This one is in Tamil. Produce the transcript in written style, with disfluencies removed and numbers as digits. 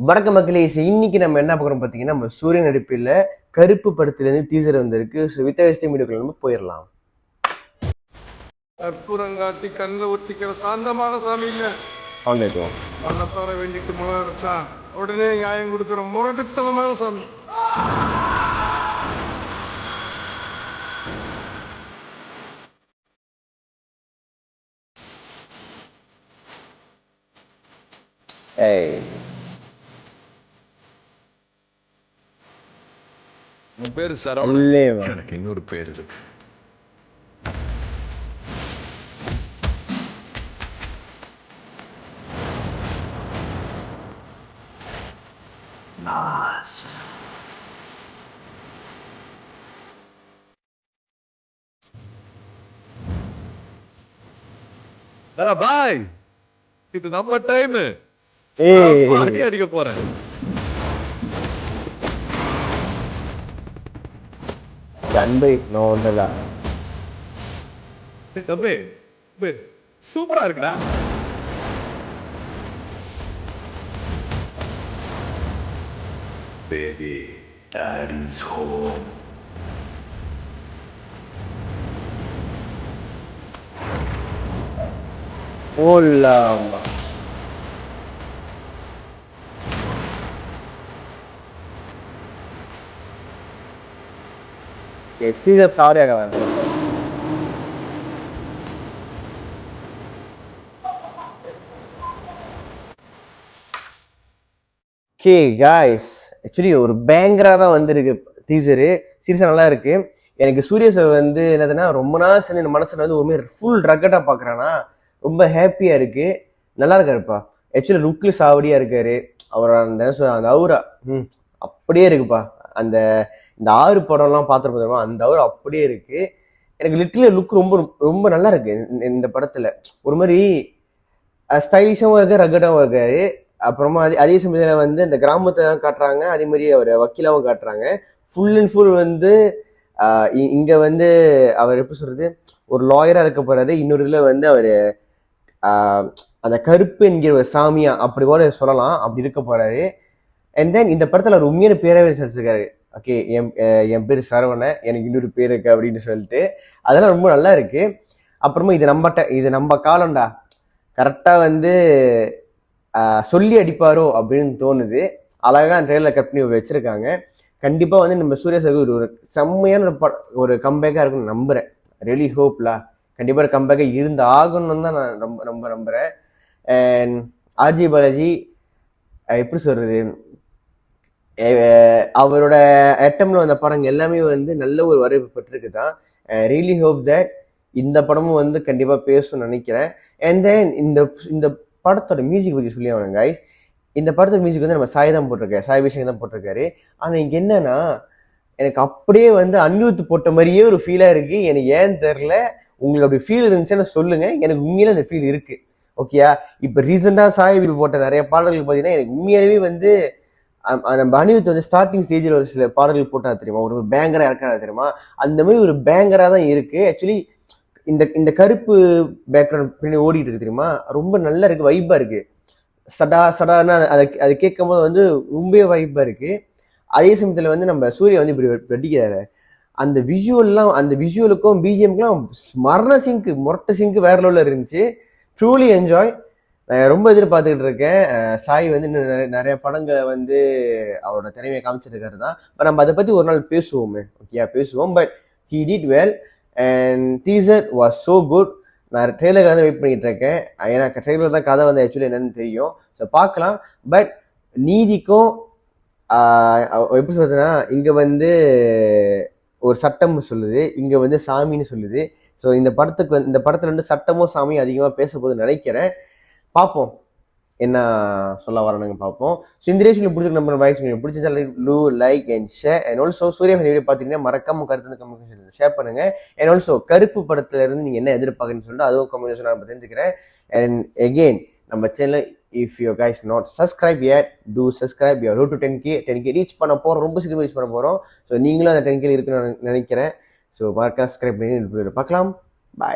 வணக்கம் மக்களே. இன்னைக்கு நம்ம என்ன பார்க்குறோம் பார்த்தீங்கன்னா, நம்ம சூரியன் நடிப்பில் கருப்பு படத்துலேருந்து டீசர் வந்திருக்கு. ஸோ வித் வேஸ்டிங் வீடியோக்குள்ள நம்ம போயிடலாம். கற்பூரங்காட்டி கண்ணில் ஒத்திக்கிற சாந்தமான சாமி இல்லை. மனசார வேண்டிட்டு முளை அரைச்சா உடனே நியாயம் கொடுக்குற முரட்டுத்தனமான சாமி. உன் பேரு சரவணன். எனக்கு இன்னொரு பேர் இருக்கு. பாய், இது நம்ம டைம். அடிக்க போறேன். சூப்பரா இருக்குடா. Baby, daddy's home. Hola. Sita சாரியாக வேணும். ஓகே காய்ஸ், ஆக்சுவலி ஒரு பேங்கராக தான் வந்திருக்கு டீசரு. சீரியஸாக நல்லா இருக்கு. எனக்கு சூரிய சார் வந்து என்னதுன்னா, ரொம்ப நாள் சேர்ந்து என் மனசில் வந்து ஒரு ஃபுல் ரக்கட்டாக பார்க்குறான்னா ரொம்ப ஹாப்பியாக இருக்கு. நல்லா இருக்காருப்பா. ஆக்சுவலி லுக்கில் சாவடியாக இருக்காரு. அவர் அந்த அந்த அவுரா அப்படியே இருக்குப்பா. அந்த இந்த 6 படம்லாம் பார்த்துருப்போம், அந்த அவுரா அப்படியே இருக்கு. எனக்கு லிட்டரலி லுக் ரொம்ப ரொம்ப நல்லா இருக்கு இந்த படத்தில். ஒரு மாதிரி ஸ்டைலிஷாகவும் இருக்காரு, ரக்கடாகவும் இருக்காரு. அப்புறமா அதே சமயத்தில் வந்து இந்த கிராமத்தை தான் காட்டுறாங்க, அதே மாதிரி அவர் வக்கீலாவும் காட்டுறாங்க. ஃபுல் அண்ட் ஃபுல் வந்து இங்கே வந்து அவர் எப்படி சொல்றது, ஒரு லாயராக இருக்க போறாரு. இன்னொரு இதில் வந்து அவர் அந்த கருப்பு என்கிற ஒரு சாமியா அப்படி கூட சொல்லலாம், அப்படி இருக்க போறாரு. அண்ட் தென் இந்த படத்தில் அவர் உண்மையான பேராவே செலுத்திருக்காரு. ஓகே, என் பேர் சரவணன், எனக்கு இன்னொரு பேர் இருக்கு அப்படின்னு சொல்லிட்டு அதெல்லாம் ரொம்ப நல்லா இருக்கு. அப்புறமா இது நம்ம காலம்டா, கரெக்டாக வந்து சொல்லி அடிப்பாரோ அப்படின்னு தோணுது. அழகா ட்ரெயிலர் கட் பண்ணி வச்சிருக்காங்க. கண்டிப்பா வந்து நம்ம சூர்யா சார் ஒரு செம்மையான ஒரு கம்பேக்கா இருக்குன்னு நம்புறேன். ரியலி ஹோப்லா கண்டிப்பா ஒரு கம்பேக்கா இருந்து ஆகணும்னு தான் நான் ரொம்ப ரொம்ப நம்புறேன். அண்ட் ஆர்ஜி பாலாஜி எப்படி சொல்றது, அவரோட அட்டம்ல வந்த படங்கள் எல்லாமே வந்து நல்ல ஒரு வரவேற்பு பெற்றிருக்கு தான். ரியலி ஹோப் தட் இந்த படமும் வந்து கண்டிப்பா பேசணும்னு நினைக்கிறேன். அண்ட் தென் இந்த படத்தோட மியூசிக் பற்றி சொல்லி ஆகணும் கைஸ். இந்த படத்தோட மியூசிக் வந்து நம்ம சாய் தான் போட்டிருக்காரு, சாய் விஷயம் தான் போட்டிருக்காரு. ஆனால் இங்கே என்னன்னா, எனக்கு அப்படியே வந்து அன்யூத் போட்ட மாதிரியே ஒரு ஃபீலாக இருக்கு. எனக்கு ஏன்னு தெரில. உங்களுக்கு அப்படி ஃபீல் இருந்துச்சுன்னா சொல்லுங்க. எனக்கு உண்மையில அந்த ஃபீல் இருக்கு. ஓகேயா? இப்போ ரீசெண்டாக சாய் போட்ட நிறைய பாடல்கள் பார்த்தீங்கன்னா எனக்கு உண்மையாகவே வந்து நம்ம அனிருத் வந்து ஸ்டார்டிங் ஸ்டேஜில் ஒரு சில பாடல்கள் போட்டா தெரியுமா, ஒரு பேங்கரா இருக்காரா தெரியுமா, அந்த மாதிரி ஒரு பேங்கரா தான் இருக்கு. ஆக்சுவலி இந்த கருப்பு பேக்ரவுண்ட் பின்னாடி ஓடிட்டு இருக்கு தெரியுமா, ரொம்ப நல்லா இருக்கு, வைப்பா இருக்கு. சடா சடான்னு அதை கேட்கும் போது வந்து ரொம்ப வைப்பா இருக்கு. அதே சமயத்துல வந்து நம்ம சூர்யா வந்து இப்படி வெட்டிக்கிறாரு. அந்த விஷுவலுக்கும் பிஜிஎம்க்குலாம் மரண சிங்க், மொரட்ட சிங்க் வேற லெவலில் இருந்துச்சு. Truly enjoy. நான் ரொம்ப எதிர்பார்த்துக்கிட்டு இருக்கேன். சாய் வந்து நிறைய படங்களை வந்து அவரோட திறமையை காமிச்சிட்டு இருக்காரு தான். பட் நம்ம அதை பத்தி ஒரு நாள் பேசுவோமே. ஓகே, பேசுவோம். But he did well and teaser was so good. நான் ட்ரெய்லருக்காக தான் வெயிட் பண்ணிட்டு இருக்கேன். ஏன்னா ட்ரெய்லர் தான் கதை வந்து ஆக்சுவலி என்னன்னு தெரியும். ஸோ பார்க்கலாம். பட் நீதிக்கும் எப்படி சொல்றதுன்னா, இங்க வந்து ஒரு சட்டம் சொல்லுது, இங்க வந்து சாமின்னு சொல்லுது. ஸோ இந்த படத்துல வந்து சட்டமும் சாமியும் அதிகமா பேச போகுதுன்னு நினைக்கிறேன். பார்ப்போம் என்ன சொல்ல வரணுங்க, பார்ப்போம். ஸோ இந்த ரேஷன் பிடிச்சிருக்கு நம்ம வாய்ஸ் உங்களுக்கு பிடிச்சா like and share. And also Surya video பார்த்தீங்கன்னா மறக்காம கருத்து கமெண்ட் ஷேர் பண்ணுங்க. அண்ட் ஆல்சோ கருப்பு படத்துல இருந்து நீங்க என்ன எதிர்பார்க்குன்னு சொல்லிட்டு அதுவும் கமெண்ட் நம்ம தெரிஞ்சுக்கிறேன். அண்ட் அகெயின் நம்ம channel if you guys not subscribe yet, do subscribe. We are road to 10K reach பண்ண போறோம், ரொம்ப சீக்கிரம் ரீச் பண்ண போறோம். ஸோ நீங்களும் அந்த 10K இருக்குன்னு நினைக்கிறேன். ஸோ மறக்காம சப்ஸ்கிரைப் பண்ணி பார்க்கலாம். பாய்.